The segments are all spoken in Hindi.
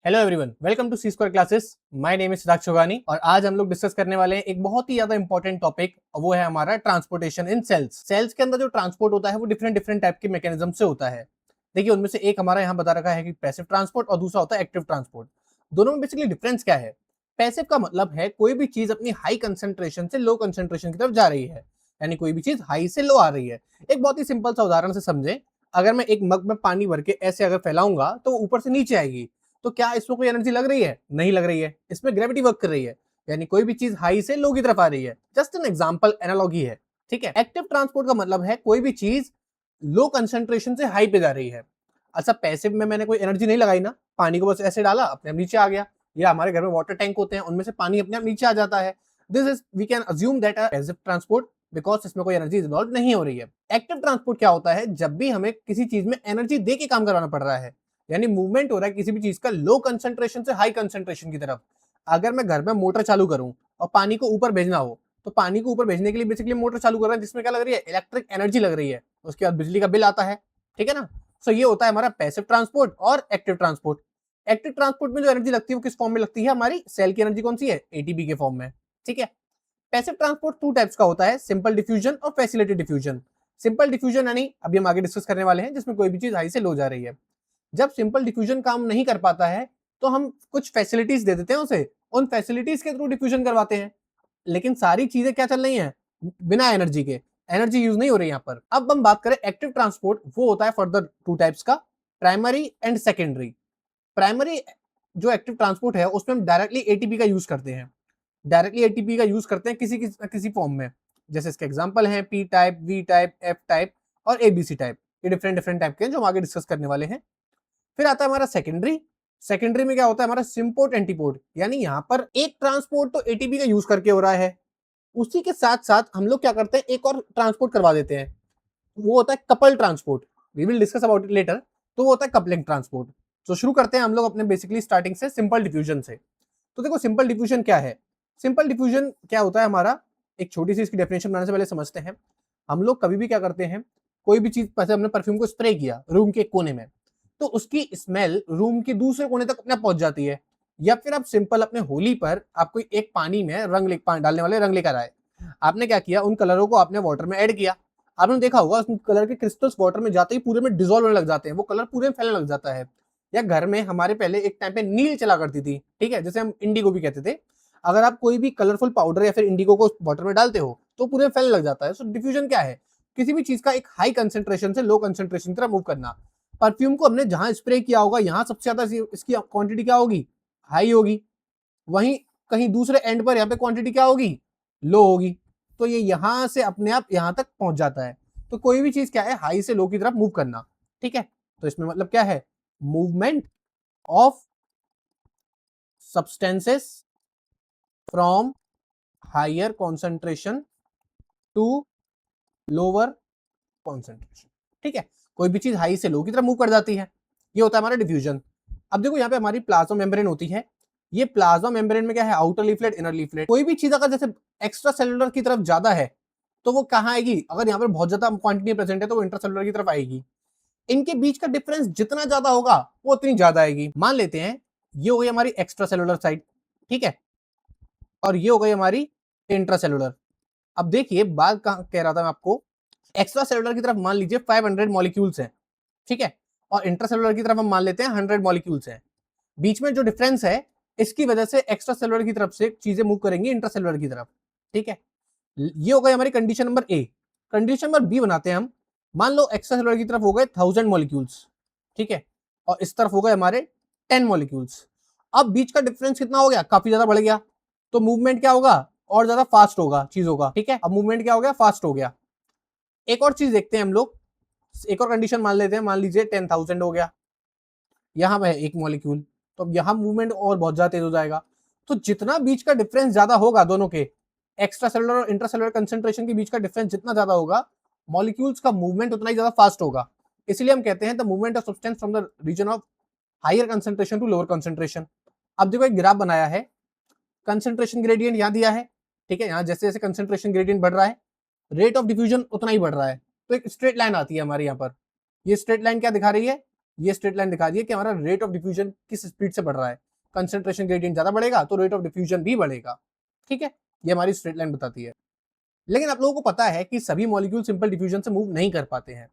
Hello everyone, welcome to C square classes. My name is Siddharth Shogani और आज हम लोग डिस्कस करने वाले हैं एक बहुत ही ज्यादा इंपॉर्टेंट टॉपिक। वो है हमारा ट्रांसपोर्टेशन इन सेल्स। सेल्स के अंदर जो ट्रांसपोर्ट होता है वो डिफरेंट डिफरेंट टाइप के मैकेनिज्म से होता है। देखिए, उनमें से एक हमारा यहाँ बता रखा है कि पैसिव ट्रांसपोर्ट और दूसरा होता है एक्टिव ट्रांसपोर्ट। दोनों में बेसिकली डिफरेंस क्या है? पैसिव का मतलब है कोई भी चीज अपनी हाई कंसेंट्रेशन से लो कंसेंट्रेशन की तरफ जा रही है, यानी कोई भी चीज हाई से लो आ रही है। एक बहुत ही सिंपल सा उदाहरण से समझे, अगर मैं एक मग में पानी भर के ऐसे अगर फैलाऊंगा तो ऊपर से नीचे आएगी, तो क्या इसमें कोई एनर्जी लग रही है? नहीं लग रही है। इसमें ग्रेविटी वर्क कर रही है, यानी कोई भी चीज हाई से लो की तरफ आ रही है। जस्ट एन एग्जांपल, एनालॉजी है। ठीक है। एक्टिव ट्रांसपोर्ट का मतलब है कोई भी चीज लो कंसंट्रेशन से हाई पे जा रही है। अच्छा, पैसिव में मैंने कोई एनर्जी नहीं लगाई ना, पानी को बस ऐसे डाला, अपने आप नीचे आ गया। या हमारे घर में वाटर टैंक होते हैं, उनमें से पानी अपने आप नीचे आ जाता है। This is we can assume that passive transport, because इसमें कोई एनर्जी इन्वॉल्व नहीं हो रही है। एक्टिव ट्रांसपोर्ट क्या होता है? जब भी हमें किसी चीज में एनर्जी दे के काम करवाना पड़ रहा है, यानी मूवमेंट हो रहा है किसी भी चीज का लो कंसंट्रेशन से हाई कंसंट्रेशन की तरफ। अगर मैं घर में मोटर चालू करूं और पानी को ऊपर भेजना हो, तो पानी को ऊपर भेजने के लिए बेसिकली मोटर चालू कर रहा है, जिसमें क्या लग रही है? इलेक्ट्रिक एनर्जी लग रही है। उसके बाद बिजली का बिल आता है। ठीक है ना? सो ये होता है हमारा पैसिव ट्रांसपोर्ट और एक्टिव ट्रांसपोर्ट। एक्टिव ट्रांसपोर्ट में जो एनर्जी लगती है वो किस फॉर्म में लगती है? हमारी सेल की एनर्जी कौन सी है? एटीपी के फॉर्म में। ठीक है। पैसिव ट्रांसपोर्ट टू टाइप्स का होता है, सिंपल डिफ्यूजन और फैसिलिटेड डिफ्यूजन। सिंपल डिफ्यूजन यानी अभी हम आगे डिस्कस करने वाले हैं, जिसमें कोई भी चीज हाई से लो जा रही है। जब सिंपल डिफ्यूजन काम नहीं कर पाता है, तो हम कुछ फैसिलिटीज दे देते हैं उसे, उन फैसिलिटीज के थ्रू डिफ्यूजन करवाते हैं। लेकिन सारी चीजें क्या चल रही हैं? बिना एनर्जी के। एनर्जी यूज नहीं हो रही यहाँ पर। अब हम बात करें एक्टिव ट्रांसपोर्ट, वो होता है फर्दर टू टाइप्स का, प्राइमरी एंड सेकेंडरी। प्राइमरी जो एक्टिव ट्रांसपोर्ट है उसमें हम डायरेक्टली एटीपी का यूज करते हैं। डायरेक्टली एटीपी का यूज करते हैं किसी फॉर्म में। जैसे इसके एग्जांपल हैं P type, V type, F type और एबीसी टाइप। ये डिफरेंट डिफरेंट टाइप के हैं जो हम आगे डिस्कस करने वाले हैं। फिर आता है हमारा सेकेंडरी। सेकेंडरी में क्या होता है? हमारा सिंपोर्ट एंटीपोर्ट, यानी यहाँ पर एक ट्रांसपोर्ट तो एटीपी का यूज करके हो रहा है, उसी के साथ साथ हम लोग क्या करते हैं? एक और ट्रांसपोर्ट करवा देते हैं। वो होता है couple transport. We will discuss about it later. तो वो होता है कपलिंग ट्रांसपोर्ट। तो शुरू करते हैं हम लोग अपने बेसिकली स्टार्टिंग से सिंपल डिफ्यूजन से। तो देखो, सिंपल डिफ्यूजन क्या है? सिंपल डिफ्यूजन क्या होता है हमारा? एक छोटी सी इसकी डेफिनेशन बनाने से पहले समझते हैं। हम लोग कभी भी क्या करते हैं, कोई भी चीज, जैसे हमने परफ्यूम को स्प्रे किया रूम के कोने में, तो उसकी स्मेल रूम के दूसरे कोने तक अपने आप पहुंच जाती है। या फिर आप सिंपल अपने होली पर आप कोई एक पानी में डालने वाले रंग लेकर आए। आपने क्या किया? उन कलरों को आपने वाटर में ऐड किया। आपने देखा होगा उस कलर के क्रिस्टल्स वाटर में जाते ही पूरे में डिजोल्व होने लग जाते हैं, वो कलर पूरे में फैलने लग जाता है। या घर में हमारे पहले एक टाइम पे नील चला करती थी, ठीक है, जैसे हम इंडिगो भी कहते थे। अगर आप कोई भी कलरफुल पाउडर या फिर इंडिगो को वाटर में डालते हो तो पूरे में फैलने लग जाता है। सो डिफ्यूजन क्या है? किसी भी चीज का एक हाई कंसेंट्रेशन से लो कंसेंट्रेशन की तरफ मूव करना। परफ्यूम को हमने जहां स्प्रे किया होगा, यहां सबसे ज्यादा इसकी क्वांटिटी क्या होगी? हाई होगी। वहीं कहीं दूसरे एंड पर यहाँ पे क्वांटिटी क्या होगी? लो होगी। तो ये यहां से अपने आप यहां तक पहुंच जाता है। तो कोई भी चीज क्या है? हाई से लो की तरफ मूव करना। ठीक है। तो इसमें मतलब क्या है? Movement of substances from higher concentration to lower concentration. ठीक है। कोई भी चीज हाई से लो की तरफ मूव कर जाती है, ये होता है हमारा डिफ्यूजन। अब देखो, यहाँ पे हमारी प्लाज्मा मेम्ब्रेन होती है। ये प्लाज्मा मेम्ब्रेन में क्या है? Outer leaflet, inner leaflet. कोई भी चीज अगर जैसे एक्स्ट्रा सेलुलर की तरफ ज्यादा है, तो वो कहाँ आएगी? अगर यहाँ पर बहुत ज्यादा क्वांटिटी प्रेजेंट है तो वो इंट्रासेलुलर की तरफ आएगी। इनके बीच का डिफरेंस जितना ज्यादा होगा वो उतनी ज्यादा आएगी। मान लेते हैं ये हो गई हमारी एक्स्ट्रा सेलुलर साइड, ठीक है, और ये हो गई हमारी इंट्रासेलुलर। अब देखिए, बात कहां कह रहा था मैं आपको, एक्स्ट्रा सेलुलर की तरफ मान लीजिए 500 मॉलिक्यूल्स हैं, ठीक है, और इंट्रासेलुलर की तरफ हम मान लेते हैं 100 मॉलिक्यूल्स हैं। बीच में जो डिफरेंस है, इसकी वजह से एक्स्ट्रा सेलुलर की तरफ से चीजें मूव करेंगी इंट्रासेलुलर की तरफ। ठीक है। ये हो गई हमारी condition number A. Condition number B बनाते हैं हम। मान लो एक्स्ट्रा सेलुलर की तरफ हो गए 1000 मॉलिक्यूल्स, ठीक है, और इस तरफ हो गए हमारे 10 मॉलिक्यूल्स। अब बीच का डिफरेंस कितना हो गया? काफी ज्यादा बढ़ गया। तो मूवमेंट क्या होगा? और ज्यादा फास्ट होगा चीजों का। ठीक है। अब मूवमेंट क्या हो गया? फास्ट हो गया। एक और चीज देखते हैं हम लोग, एक और कंडीशन मान लेते हैं। मान लीजिए 10,000 हो गया, यहां पे एक मॉलिक्यूल, तो अब यहां मूवमेंट और बहुत ज्यादा तेज हो जाएगा। तो जितना बीच का डिफरेंस ज्यादा होगा दोनों के, एक्स्ट्रा सेलुलर और इंट्रासेलुलर कंसेंट्रेशन के बीच का डिफरेंस जितना ज्यादा होगा, मॉलिक्यूल्स का मूवमेंट उतना ही ज्यादा फास्ट होगा। इसलिए हम कहते हैं the movement of substance from the region of higher concentration to lower concentration. अब देखो, एक ग्राफ बनाया है, कंसेंट्रेशन ग्रेडियंट यहां दिया है, ठीक है, यहां जैसे जैसे कंसेंट्रेशन ग्रेडियंट बढ़ रहा है, रेट ऑफ डिफ्यूजन उतना ही बढ़ रहा है। तो एक स्ट्रेट लाइन आती है हमारी यहाँ पर। ये स्ट्रेट लाइन क्या दिखा रही है? ये स्ट्रेट लाइन दिखा दी है कि हमारा रेट ऑफ डिफ्यूजन किस स्पीड से बढ़ रहा है। कंसंट्रेशन ग्रेडियंट ज्यादा बढ़ेगा तो रेट ऑफ डिफ्यूजन भी बढ़ेगा। ठीक है, ये हमारी स्ट्रेट लाइन बताती है। लेकिन आप लोगों को पता है कि सभी मॉलिक्यूल सिंपल डिफ्यूजन से मूव नहीं कर पाते हैं।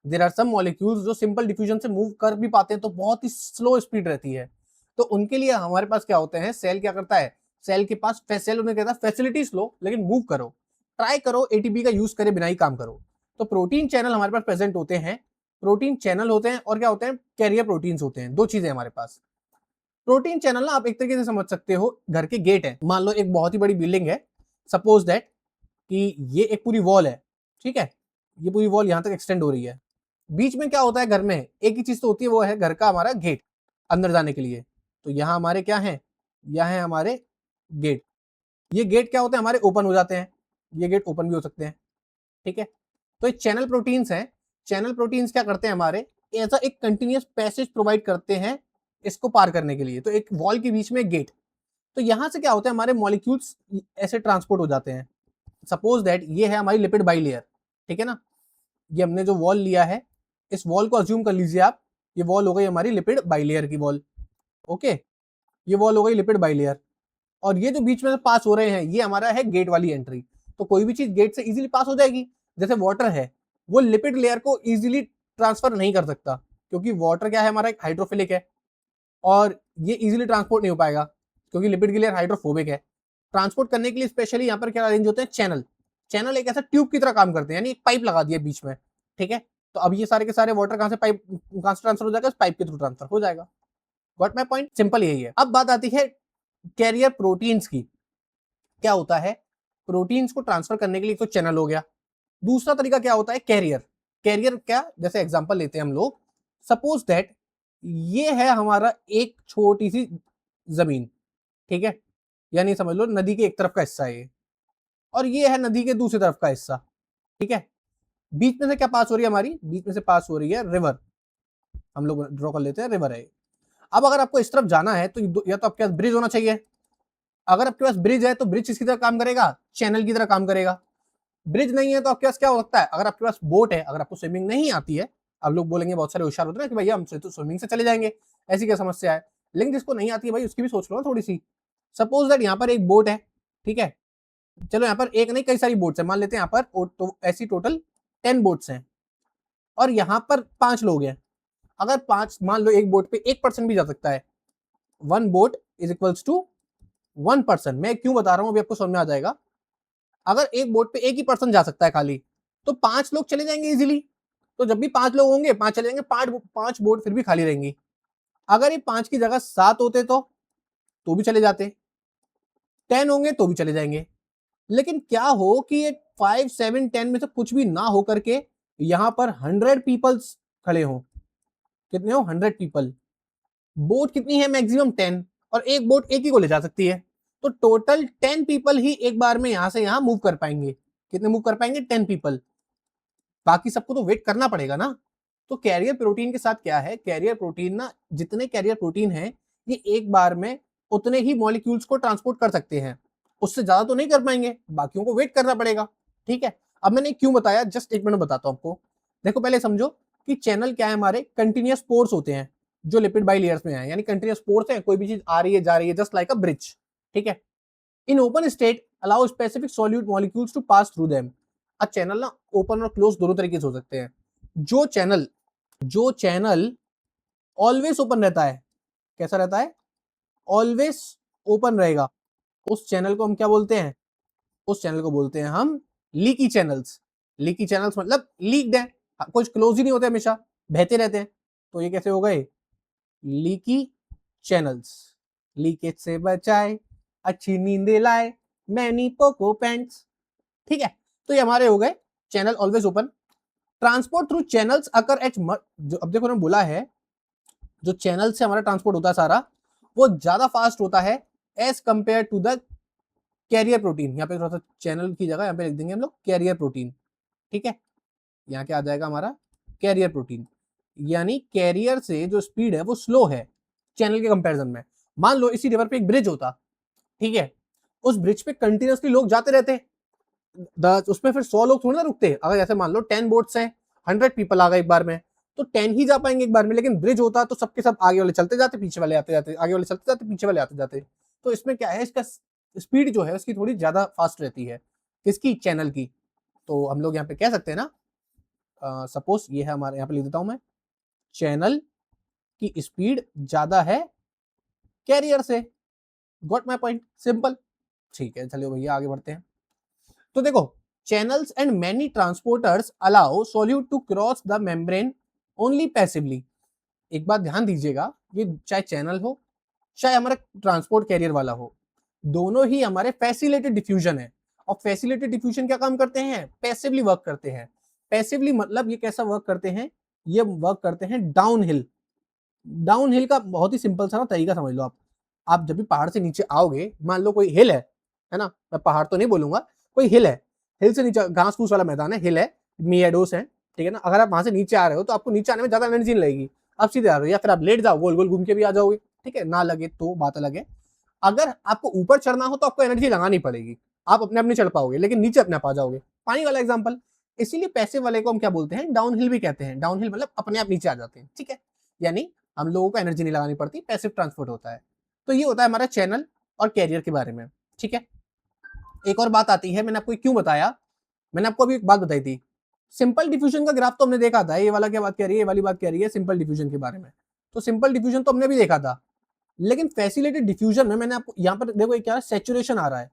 देयर आर सम मॉलिक्यूल्स जो सिंपल डिफ्यूजन से मूव कर भी पाते हैं तो बहुत ही स्लो स्पीड रहती है। तो उनके लिए हमारे पास क्या होते हैं, सेल क्या करता है, सेल के पास सेल उन्हें कहता है फैसिलिटी स्लो लेकिन मूव करो, ट्राई करो एटीपी का यूज करे बिना ही काम करो। तो प्रोटीन चैनल हमारे पास प्रेजेंट होते हैं, प्रोटीन चैनल होते हैं और क्या होते हैं, कैरियर प्रोटीन्स होते हैं। दो चीजें हमारे पास। प्रोटीन चैनल ना आप एक तरीके से समझ सकते हो घर के गेट है। मान लो एक बहुत ही बड़ी बिल्डिंग है, सपोज दैट कि ये एक पूरी वॉल है, ठीक है, ये पूरी वॉल यहां तक एक्सटेंड हो रही है। बीच में क्या होता है घर में, एक ही चीज तो होती है, वो है घर का हमारा गेट अंदर जाने के लिए। तो यहाँ हमारे क्या है, यहाँ है हमारे गेट। ये गेट क्या होते हैं हमारे, ओपन हो जाते हैं, ये गेट ओपन भी हो सकते हैं। ठीक है, तो ये चैनल प्रोटीन्स हैं। चैनल प्रोटीन्स क्या करते हैं हमारे, ऐसा एक कंटिन्यूअस पैसेज प्रोवाइड करते हैं इसको पार करने के लिए। तो एक वॉल के बीच में गेट, तो यहां से क्या होता है हमारे मॉलिक्यूल्स ऐसे ट्रांसपोर्ट हो जाते हैं। सपोज दैट ये है हमारी लिपिड बाइलेयर, ठीक है ना, ये हमने जो वॉल लिया है, इस वॉल को अज्यूम कर लीजिए आप, ये वॉल हो गई हमारी लिपिड बाइलेयर की वॉल। ओके, ये वॉल हो गई लिपिड बाइलेयर, और ये जो बीच में से पास हो रहे हैं ये हमारा है गेट वाली एंट्री। तो कोई भी चीज गेट से इजीली पास हो जाएगी। जैसे वाटर है, वो लिपिड लेयर को इजीली ट्रांसफर नहीं कर सकता, क्योंकि वाटर क्या है हमारा, एक हाइड्रोफिलिक है, और ये इजीली ट्रांसपोर्ट नहीं हो पाएगा क्योंकि लिपिड की लेयर हाइड्रोफोबिक है। ट्रांसपोर्ट करने के लिए स्पेशली यहाँ पर क्या अरेंज होते हैं, चैनल। चैनल एक ऐसा ट्यूब की तरह काम करते हैं, यानी एक पाइप लगा दिया बीच में। ठीक है, तो अब ये सारे के सारे वाटर कहां से ट्रांसफर हो जाएगा, पाइप के थ्रू ट्रांसफर हो जाएगा। गॉट माय पॉइंट, सिंपल यही है। अब बात आती है कैरियर प्रोटीन्स की। क्या होता है, प्रोटीन्स को ट्रांसफर करने के लिए तो चैनल हो गया, दूसरा तरीका क्या होता है, कैरियर। कैरियर क्या, जैसे एग्जांपल लेते हैं हम लोग, सपोज दैट ये है हमारा एक छोटी सी जमीन, ठीक है, यानी समझ लो नदी के एक तरफ का हिस्सा है ये, और ये है नदी के दूसरी तरफ का हिस्सा। ठीक है, बीच में से क्या पास हो रही है हमारी, बीच में से पास हो रही है रिवर, हम लोग ड्रॉ कर लेते हैं रिवर है। अब अगर आपको इस तरफ जाना है तो या तो आपके पास ब्रिज होना चाहिए। अगर आपके पास ब्रिज है तो ब्रिज किसकी तरह काम करेगा, चैनल की तरह काम करेगा। ब्रिज नहीं है तो आपके पास क्या हो सकता है, अगर आपके पास बोट है, अगर आपको स्विमिंग नहीं आती है, अब लोग बोलेंगे बहुत सारे होशियार होते हैं ना कि भैया हम तो स्विमिंग से चले जाएंगे, ऐसी क्या समस्या है। लेकिन जिसको नहीं आती है भाई उसकी भी सोच लो ना थोड़ी सी। सपोज दैट यहाँ पर एक बोट है, ठीक है, चलो यहाँ पर एक नहीं कई सारी बोट्स है, मान लेते हैं यहाँ पर तो ऐसी टोटल 10 बोट्स हैं, और यहाँ पर 5 लोग हैं। अगर 5, मान लो एक बोट पे 1% भी जा सकता है, 1 boat is equals to 1 person. मैं क्यों बता रहा हूं अभी आपको समझ में आ जाएगा। अगर एक बोट पे एक ही पर्सन जा सकता है खाली, तो 5 लोग चले जाएंगे इजीली। तो जब भी 5 लोग होंगे 5 चले जाएंगे, 5 बोट फिर भी खाली रहेंगी। अगर ये 5 की जगह 7 होते तो भी चले जाते, 10 होंगे तो भी चले जाएंगे। लेकिन क्या हो कि ये 5, 7, 10 में से कुछ भी ना हो करके यहां पर 100 पीपल्स खड़े हो। कितने हो, 100 पीपल। बोट कितनी है, मैक्सिमम 10, और एक बोट एक ही को ले जा सकती है। तो टोटल 10 पीपल ही एक बार में यहां से यहां मूव कर पाएंगे। कितने मूव कर पाएंगे, 10 पीपल। बाकी सबको तो वेट करना पड़ेगा ना। तो कैरियर प्रोटीन के साथ क्या है, कैरियर प्रोटीन ना, जितने कैरियर प्रोटीन है ये एक बार में उतने ही मॉलिक्यूल्स को ट्रांसपोर्ट कर सकते हैं, उससे ज्यादा तो नहीं कर पाएंगे, बाकियों को वेट करना पड़ेगा। ठीक है, अब मैंने क्यों बताया, जस्ट एक मिनट बताता हूं आपको। देखो पहले समझो कि चैनल क्या है, हमारे कंटिन्यूअस पोर्स होते हैं जो लिपिड बाइलेयर्स में है, यानी कंटिन्यूअस पोर्स है, कोई भी चीज आ रही है जा रही है, जस्ट लाइक अ ब्रिज। ठीक है, in open state allow specific solute molecules to pass through them. अब चैनल ना ओपन और क्लोज दोनों तरीके से हो सकते हैं। जो चैनल ऑलवेज ओपन रहता है, कैसा रहता है, ऑलवेज ओपन रहेगा, उस चैनल को हम क्या बोलते हैं, उस चैनल को बोलते हैं हम लीकी चैनल्स। लीकी चैनल्स मतलब लीक्ड है, कुछ क्लोज ही नहीं होते, हमेशा बहते रहते हैं। तो ये कैसे हो गए, लीकी चैनल्स। लीकेज से बचाए, अच्छी नींदे लाए, मैनी पोको पैंट्स। ठीक है, तो ये हमारे हो गए channel always open. Transport through channels occur at, जो अब देखो ना बोला है, जो चैनल से हमारा ट्रांसपोर्ट होता है सारा, वो ज्यादा फास्ट होता है as compare to the carrier protein. यहाँ पे थोड़ा सा चैनल की जगह यहाँ पे लिख देंगे हम लोग कैरियर प्रोटीन। ठीक है, यहाँ क्या आ जाएगा हमारा, कैरियर प्रोटीन। यानी कैरियर से जो स्पीड है वो स्लो है चैनल के कंपैरिजन में। मान लो इसी रिवर पे एक ब्रिज होता, ठीक है, उस ब्रिज पे कंटिन्यूअसली लोग जाते रहते, उसमें फिर 100 लोग थोड़ी ना रुकते। अगर जैसे मान लो 10 बोट्स हैं, 100 पीपल आ गए एक बार में, तो 10 ही जा पाएंगे एक बार में, लेकिन ब्रिज होता तो सबके सब आगे वाले चलते जाते, पीछे वाले आते जाते, आगे वाले चलते जाते, पीछे वाले आते जाते। तो इसमें क्या है, इसका स्पीड जो है उसकी थोड़ी ज्यादा फास्ट रहती है, किसकी, चैनल की। तो हम लोग यहाँ पे कह सकते हैं ना, सपोज ये है हमारे, यहाँ पे लिख देता हूं मैं, चैनल की स्पीड ज्यादा है कैरियर से। Got my point, simple. ठीक है, चलिए भैया आगे बढ़ते हैं। तो देखो, channels and many transporters allow solute to cross the membrane only passively। एक बात ध्यान दीजिएगा, ये चाहे चैनल हो चाहे हमारा ट्रांसपोर्ट कैरियर वाला हो, दोनों ही हमारे फैसिलिटेड डिफ्यूजन है। और फैसिलिटेड डिफ्यूजन क्या काम करते हैं, पैसिवली वर्क करते हैं। पैसिवली मतलब ये कैसा वर्क करते हैं, ये वर्क करते हैं डाउन हिल। डाउन हिल का बहुत ही सिंपल सा ना तरीका समझ लो आप जब भी पहाड़ से नीचे आओगे, मान लो कोई हिल है ना, मैं पहाड़ तो नहीं बोलूंगा, कोई हिल है, हिल से नीचे घास फूस वाला मैदान है, हिल है, मियाडोस है, ठीक है ना। अगर आप वहां से नीचे आ रहे हो तो आपको नीचे आने में ज्यादा एनर्जी नहीं लगेगी, आप सीधे आ रहे हो, या फिर आप लेट जाओ, गोल गोल घूम के भी आ जाओगे, ठीक है ना, लगे तो बात अलग है। अगर आपको ऊपर चढ़ना हो तो आपको एनर्जी लगानी पड़ेगी, आप अपने आप नहीं चढ़ पाओगे, लेकिन नीचे अपने आप आ जाओगे। पानी वाला एग्जाम्पल, इसीलिए पैसे वाले को हम क्या बोलते हैं, डाउन हिल भी कहते हैं। डाउन हिल मतलब अपने आप नीचे आ जाते हैं, ठीक है, यानी हम लोगों को एनर्जी नहीं लगानी पड़ती, पैसिव ट्रांसपोर्ट होता है। तो ये होता है हमारा चैनल और कैरियर के बारे में, ठीक है। एक और बात आती है, मैंने आपको क्यों बताया, मैंने आपको अभी एक बात बताई थी, सिंपल डिफ्यूजन का ग्राफ तो हमने देखा था, ये वाला क्या बात कह रही है, ये वाली बात कह रही है सिंपल डिफ्यूजन के बारे में। तो सिंपल डिफ्यूजन तो हमने भी देखा था, लेकिन फैसिलिटेड डिफ्यूजन में मैंने आपको यहाँ पर देखो क्या सैचुरेशन आ रहा है।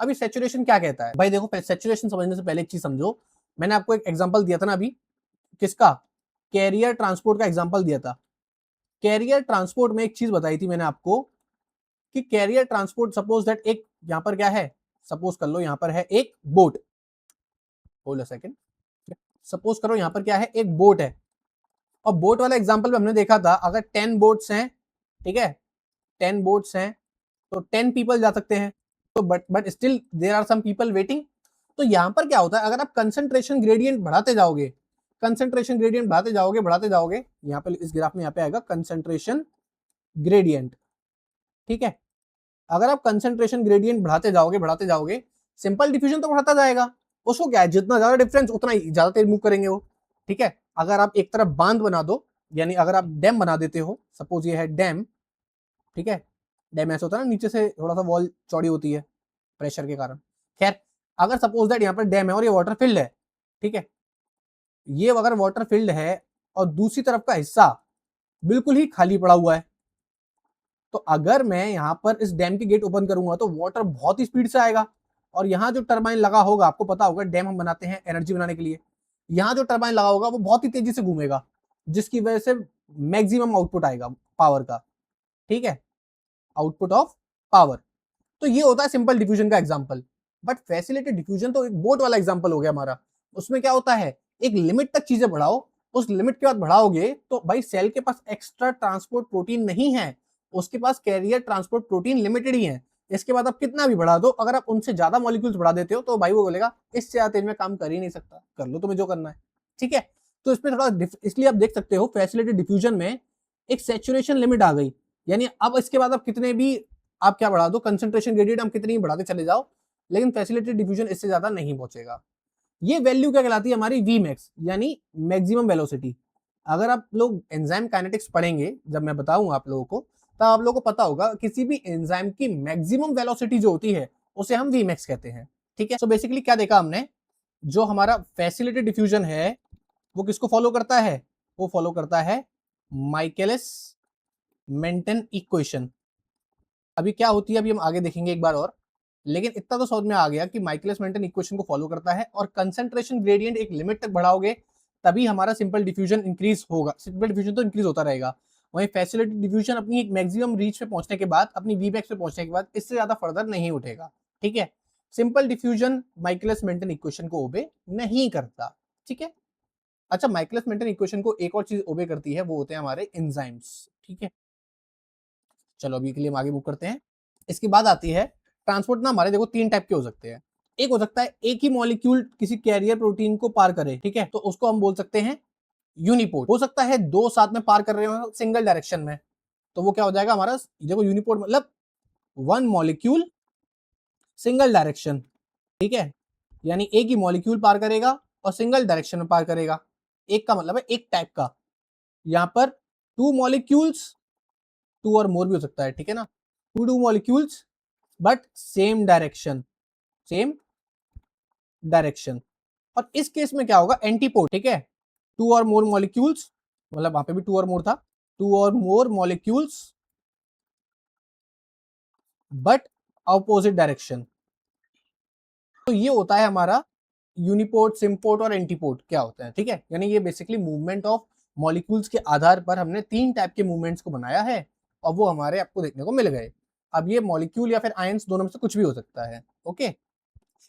अभी सैचुरेशन क्या कहता है भाई, देखो सैचुरेशन समझने से पहले एक चीज समझो, मैंने आपको एक एग्जांपल दिया था ना अभी, किसका, कैरियर ट्रांसपोर्ट का एग्जांपल दिया था। कैरियर ट्रांसपोर्ट में एक चीज बताई थी मैंने आपको कि कैरियर ट्रांसपोर्ट, सपोज दैट एक यहाँ पर क्या है, सपोज कर लो यहाँ पर है एक boat, hold a second, suppose करो यहाँ पर क्या है, एक बोट है। और बोट वाला एग्जांपल में हमने देखा था, अगर 10 बोट्स हैं, ठीक है, 10 बोट्स हैं तो 10 पीपल जा सकते हैं, तो but still there are some people waiting. तो यहां पर क्या होता है, अगर आप कंसंट्रेशन ग्रेडियंट बढ़ाते जाओगे, कंसंट्रेशन ग्रेडियंट बढ़ाते जाओगे, यहाँ पे इस ग्राफ में यहाँ पे आएगा कंसंट्रेशन ग्रेडियंट, ठीक है। अगर आप कंसंट्रेशन ग्रेडियंट बढ़ाते जाओगे, सिंपल डिफ्यूजन तो बढ़ाता जाएगा, उसको क्या है, जितना ज्यादा डिफरेंस उतना ही ज्यादा तेज मूव करेंगे वो, ठीक है। अगर आप एक तरफ बांध बना दो, यानी अगर आप डैम बना देते हो, सपोज ये है डैम, ठीक है, डैम ऐसा होता है ना, नीचे से थोड़ा सा वॉल चौड़ी होती है प्रेशर के कारण। खैर, अगर सपोज दैट यहाँ पर डैम है और ये वाटर फील्ड है, ठीक है, ये अगर वाटर फील्ड है और दूसरी तरफ का हिस्सा बिल्कुल ही खाली पड़ा हुआ है, तो अगर मैं यहाँ पर इस डैम की गेट ओपन करूंगा तो वाटर बहुत ही स्पीड से आएगा, और यहाँ जो टरबाइन लगा होगा, आपको पता होगा डैम हम बनाते हैं एनर्जी बनाने के लिए, यहाँ जो टरबाइन लगा होगा वो बहुत ही तेजी से घूमेगा, जिसकी वजह से मैक्सिमम आउटपुट आएगा पावर का, ठीक है, आउटपुट ऑफ पावर। तो ये होता है सिंपल डिफ्यूजन का एग्जांपल। बट फैसिलिटेड डिफ्यूजन तो एक बोट वाला एग्जांपल हो गया हमारा। उसमें क्या होता है, एक लिमिट तक चीजें बढ़ाओ, उस लिमिट के बाद बढ़ाओगे तो भाई सेल के पास एक्स्ट्रा ट्रांसपोर्ट प्रोटीन नहीं है, उसके पास कैरियर ट्रांसपोर्ट प्रोटीन लिमिटेड ही है। इसके बाद आप कितना भी बढ़ा दो, अगर आप उनसे ज्यादा मॉलिक्यूल्स बढ़ा देते हो तो भाई वो बोलेगा इससे ज्यादा तेज में काम कर ही नहीं सकता, कर लो तुम्हें जो करना है, ठीक है। तो इसमें थोड़ा इसलिए आप देख सकते हो फैसिलिटेड डिफ्यूजन में एक सैचुरेशन लिमिट आ गई, यानी अब इसके बाद आप कितने भी आप क्या बढ़ा दो, कंसंट्रेशन ग्रेडियंट हम कितनी बढ़ाते चले जाओ, लेकिन फैसिलिटेड डिफ्यूजन इससे ज्यादा नहीं पहुंचेगा। ये वैल्यू क्या कहलाती है हमारी, वी मैक्स, यानी मैक्सिमम वेलोसिटी। अगर आप लोग एंजाइम काइनेटिक्स पढ़ेंगे, जब मैं बताऊंगा आप लोगों को, तब आप लोगों को पता होगा किसी भी एंजाइम की मैक्सिमम वेलोसिटी जो होती है उसे हम वी मैक्स कहते हैं, ठीक है। सो बेसिकली क्या देखा हमने, जो हमारा फैसिलिटेड डिफ्यूजन है वो किसको फॉलो करता है, वो फॉलो करता है माइकेलिस मेंटन इक्वेशन। अभी क्या होती है अभी हम आगे देखेंगे एक बार और, लेकिन इतना तो समझ में आ गया कि माइकलिस मेंटन इक्वेशन को फॉलो करता है, और कंसंट्रेशन ग्रेडियंट एक लिमिट तक बढ़ाओगे तभी हमारा सिंपल डिफ्यूजन इंक्रीज होगा, सिंपल डिफ्यूजन तो इंक्रीज होता रहेगा। वहीं फैसिलिटी डिफ्यूजन अपनी एक मैक्सिमम रीच पे पहुंचने के बाद, अपनी वीबैक्स पे पहुंचने के बाद इससे ज्यादा फर्दर नहीं उठेगा, ठीक है। Simple diffusion Michaelis Menten equation को ओबे नहीं करता, ठीक है। अच्छा, माइकलिस मेंटन इक्वेशन को एक और चीज ओबे करती है, वो होते हैं हमारे एंजाइम्स, ठीक है। चलो अभी के लिए हम आगे मूव करते हैं। इसके बाद आती है ट्रांसपोर्ट ना, हमारे देखो तीन टाइप के हो सकते हैं। एक हो सकता है एक ही मॉलिक्यूल किसी कैरियर प्रोटीन को पार करे, ठीक है, तो उसको हम बोल सकते हैं यूनिपोर्ट। हो सकता है दो साथ में पार कर रहे हो सिंगल डायरेक्शन में, तो वो क्या हो जाएगा हमारा, देखो यूनिपोर्ट मतलब वन मॉलिक्यूल सिंगल डायरेक्शन, ठीक है, यानी एक ही मॉलिक्यूल पार करेगा और सिंगल डायरेक्शन में पार करेगा। एक का मतलब है एक टाइप का, यहाँ पर टू मॉलिक्यूल्स, टू और मोर भी हो सकता है, ठीक है ना, two molecules but same direction, same direction. और इस केस में क्या होगा, एंटीपोड, ठीक है, टू और मोर मॉलिक्यूल्स, मतलब वहां पे भी टू और मोर था, टू और मोर मॉलिक्यूल्स बट ऑपोजिट डायरेक्शन। तो ये होता है हमारा यूनिपोड, सिम्पोड और एंटीपोड क्या होता है, ठीक है। यानी ये बेसिकली मूवमेंट ऑफ मॉलिक्यूल्स के आधार पर हमने तीन टाइप के मूवमेंट्स को बनाया है और वो हमारे आपको देखने को मिल गए। अब ये मॉलिक्यूल या फिर आयंस दोनों में से कुछ भी हो सकता है, ओके।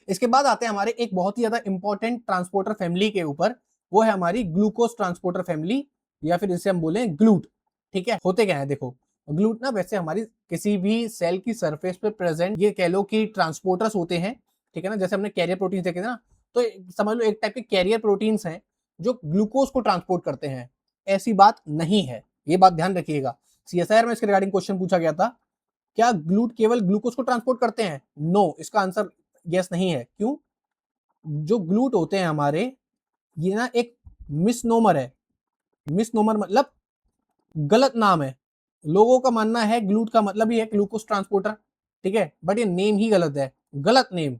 इसके बाद आते हैं हमारे एक बहुत ही ज्यादा इंपॉर्टेंट ट्रांसपोर्टर फैमिली के ऊपर, वो है हमारी ग्लूकोज ट्रांसपोर्टर फैमिली या फिर इसे हम बोले ग्लूट, ठीक है। होते क्या है, देखो ग्लूट ना वैसे हमारी किसी भी सेल की सरफेस पे प्रेजेंट ये कह लो कि ट्रांसपोर्टर्स होते हैं, ठीक है ना। जैसे हमने कैरियर प्रोटीन देखे थे ना, तो समझ लो एक टाइप के कैरियर प्रोटीन्स हैं जो ग्लूकोज को ट्रांसपोर्ट करते हैं। ऐसी बात नहीं है, ये बात ध्यान रखिएगा। सीएसआईआर में इसके रिगार्डिंग क्वेश्चन पूछा गया था, क्या ग्लूट केवल ग्लूकोज को ट्रांसपोर्ट करते हैं? नो, इसका आंसर यस नहीं है। क्यों? जो ग्लूट होते हैं हमारे, ये ना एक मिसनोमर है। मिसनोमर मतलब गलत नाम है। लोगों का मानना है ग्लूट का मतलब ही है ग्लूकोज ट्रांसपोर्टर, ठीक है, बट ये नेम ही गलत है, गलत नेम।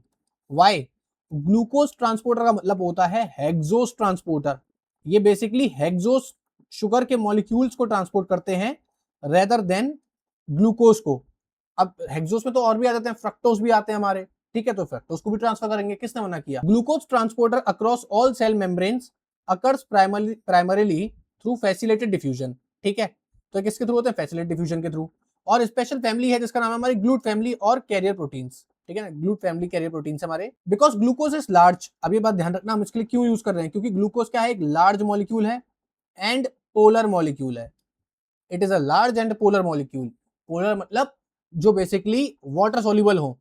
वाई? ग्लूकोज ट्रांसपोर्टर का मतलब होता है हेक्सोस ट्रांसपोर्टर। ये बेसिकली हेक्सोस शुगर के मॉलिक्यूल्स को ट्रांसपोर्ट करते हैं रेदर देन ग्लूकोज को। अब हेक्सोस में तो और भी आ जाते हैं, फ्रक्टोज भी आते हैं हमारे, ठीक है, तो फ्रक्टोज को भी ट्रांसफर करेंगे, किसने मना किया? Glucose transporter across all cell membranes occurs primarily through facilitated diffusion, ठीक है। तो किसके थ्रू होते हैं? फैसिलिटेड डिफ्यूजन के थ्रू। और स्पेशल फैमिली है जिसका नाम है हमारी ग्लूट फैमिली और कैरियर प्रोटीन्स, ठीक है ना। ग्लूट फैमिली कैरियर प्रोटीन्स हमारे, बिकॉज ग्लूकोज इज लार्ज। अब ये बात ध्यान रखना, हम इसके लिए क्यों यूज कर रहे हैं, क्योंकि ग्लूकोज क्या है, एक लार्ज मॉलिक्यूल है एंड पोलर मॉलिक्यूल है। It is a large and polar molecule. Polar मतलब जो बेसिकली वाटर सोल्यूबल हो,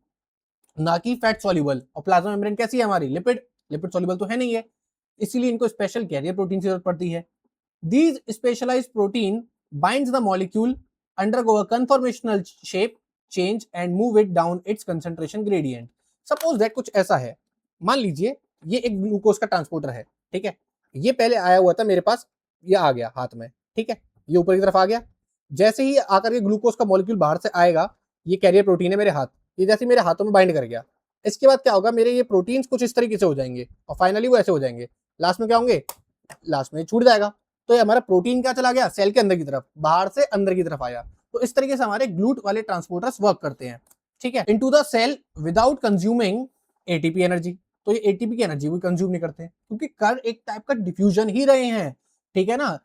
ना कि फैट सोल्यूबल। और प्लाज्मा मेम्ब्रेन कैसी है हमारी? लिपिड। लिपिड सोल्यूबल तो है नहीं है, इसीलिए इनको स्पेशल कैरियर प्रोटीन की जरूरत पड़ती है। These specialized protein binds the molecule, undergo a conformational shape change and move it down its concentration gradient. Suppose that कुछ ऐसा है, मान लीजिए ये एक ग्लूकोज का ट्रांसपोर्टर है, ठीक है। ये पहले आया हुआ था मेरे पास, ये आ गया हाथ में, ठीक है, ये ऊपर की तरफ आ गया। जैसे ही आकर ये ग्लूकोज का मॉलिक्यूल बाहर से आएगा, ये कैरियर प्रोटीन है मेरे हाथ, ये जैसे मेरे हाथों में बाइंड कर गया, इसके बाद क्या होगा, मेरे ये प्रोटीन्स कुछ इस तरीके से हो जाएंगे और फाइनली वो ऐसे हो जाएंगे। लास्ट में क्या होंगे? लास्ट में छूट जाएगा। तो ये हमारा प्रोटीन क्या चला गया? सेल के अंदर की तरफ, बाहर से अंदर की तरफ आया। तो इस तरीके से हमारे ग्लूट वाले ट्रांसपोर्टर्स वर्क करते हैं, ठीक है, into the cell without consuming ATP energy. तो ये एटीपी की एनर्जी भी कंज्यूम नहीं करते क्योंकि कर एक टाइप का डिफ्यूजन ही रहे हैं, ठीक है ना।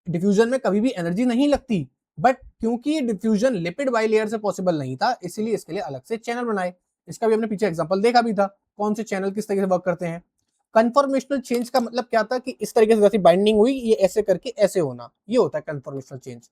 डिफ्यूजन में कभी भी एनर्जी नहीं लगती, बट क्योंकि ये डिफ्यूजन लिपिड बाइलेयर से पॉसिबल नहीं था, इसीलिए इसके लिए अलग से चैनल बनाए। इसका भी हमने पीछे एग्जांपल देखा भी था, कौन से चैनल किस तरीके से वर्क करते हैं। कन्फॉर्मेशनल चेंज का मतलब क्या था कि इस तरीके से जैसे बाइंडिंग हुई, ये ऐसे करके ऐसे होना, ये होता है conformational change.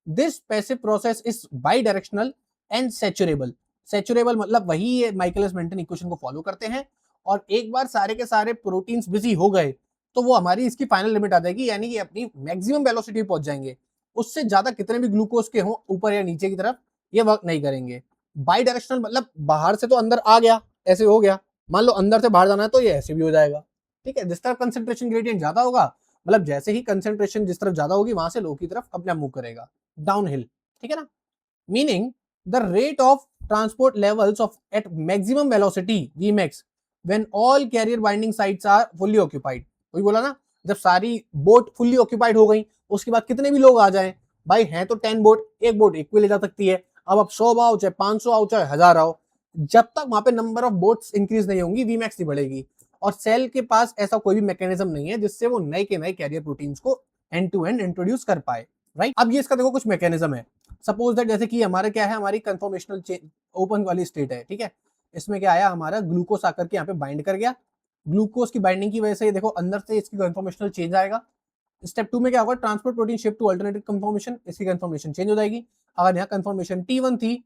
This passive process is bidirectional and saturable. Saturable मतलब वही ये माइकलिस मेंटन इक्वेशन को फॉलो करते हैं, और एक बार सारे के सारे प्रोटीन्स बिजी हो गए तो वो हमारी इसकी फाइनल लिमिट आ जाएगी, यानी कि अपनी मैक्सिमम वेलोसिटी पहुंच जाएंगे। उससे ज्यादा कितने भी ग्लूकोज के हों ऊपर या नीचे की तरफ, ये वर्क नहीं करेंगे। बाई डायरेक्शनल मतलब बाहर से तो अंदर आ गया, ऐसे हो गया, मान लो अंदर से बाहर जाना है तो ये ऐसे भी हो जाएगा, ठीक है। जिस तरफ कंसेंट्रेशन ग्रेडियंट ज्यादा होगा, मतलब जैसे ही कंसेंट्रेशन जिस तरफ ज्यादा होगी वहां से लो की तरफ अपने आप मूव करेगा, डाउनहिल, ठीक है ना। Meaning the rate of transport levels of at maximum velocity Vmax when all carrier binding sites are fully occupied. वही बोला ना, जब सारी बोट फुल्ली ऑक्यूपाइड हो गई, उसके बाद कितने भी लोग आ जाएं, भाई हैं तो 10 बोट, एक बोट एक भी ले जा सकती है। अब आप 100 आओ चाहे 500 आओ चाहे 1000 आओ, जब तक वहां पे नंबर ऑफ बोट्स इंक्रीज नहीं होंगी Vmax नहीं बढ़ेगी। और सेल के पास ऐसा कोई भी मैकेनिज्म नहीं है जिससे वो नए के नए कैरियर प्रोटीन्स को एंड टू एंड इंट्रोड्यूस कर पाए, राइट। अब ये इसका देखो कुछ मैकेनिज्म है। सपोज दैट जैसे कि हमारे क्या है, हमारी कंफर्मेशनल चेंज ओपन वाली स्टेट है, ठीक है। इसमें क्या आया, हमारा ग्लूकोज आकर के यहाँ पे बाइंड कर गया। ग्लूकोज की बाइंडिंग की वजह से देखो अंदर से इसकी कंफर्मेशनल चेंज आएगा। स्टेप 2 में क्या होगा, transport protein shift to alternative conformation, इसकी कंफर्मेशन चेंज हो जाएगी। अगर यहाँ कंफर्मेशन T1 थी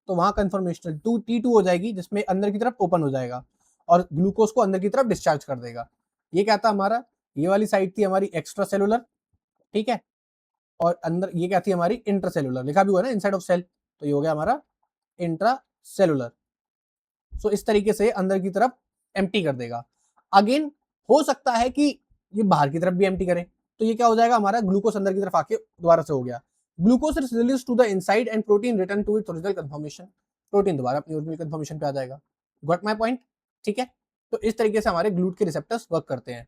तो वहां कंफर्मेशन T2 हो जाएगी, जिसमें अंदर की तरफ ओपन हो जाएगा और ग्लूकोज को अंदर की तरफ डिस्चार्ज कर देगा। ये क्या था हमारा, ये वाली साइड थी हमारी एक्स्ट्रा सेलुलर, ठीक है, और अंदर ये क्या थी हमारी इंट्रासेलुलर, लिखा भी हुआ है ना इनसाइड ऑफ सेल, तो ये हो गया हमारा इंट्रासेलुलर। सो इस तरीके से अंदर की तरफ एम्प्टी कर देगा। अगेन हो सकता है कि ये बाहर की तरफ भी एम्प्टी करे, तो ये क्या हो जाएगा, हमारा ग्लूकोज अंदर की तरफ आके दोबारा से हो गया, glucose is released to the inside and protein return to its original conformation, protein दोबारा अपनी ओरिजिनल कन्फर्मेशन पे आ जाएगा। Got my point? ठीक है, तो इस तरीके से हमारे ग्लूट के रिसेप्टर्स वर्क करते हैं।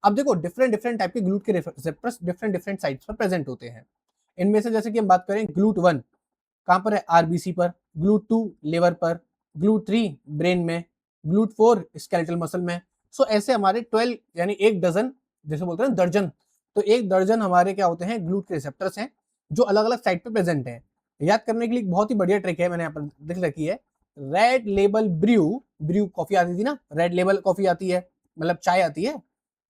अब देखो डिफरेंट डिफरेंट टाइप के ग्लूट के रिसेप्टर्स डिफरेंट डिफरेंट साइट्स पर प्रेजेंट होते हैं। इनमें से जैसे कि हम बात करें ग्लूट 1 कहां पर है, आरबीसी पर, ग्लूट 2 लिवर पर, ग्लूट 3 ब्रेन में, ग्लूट 4 स्केलेटल मसल में। सो ऐसे हमारे 12 यानी एक डजन, जैसे बोलते हैं दर्जन, तो एक दर्जन हमारे क्या होते हैं ग्लूट के रिसेप्टर्स हैं जो अलग अलग साइट पे प्रेजेंट हैं। याद करने के लिए एक बहुत ही बढ़िया ट्रिक है, मैंने यहाँ पर लिख रखी है, Red Label Bru, Bru coffee आती थी ना, रेड लेबल कॉफी आती है, मतलब चाय आती है,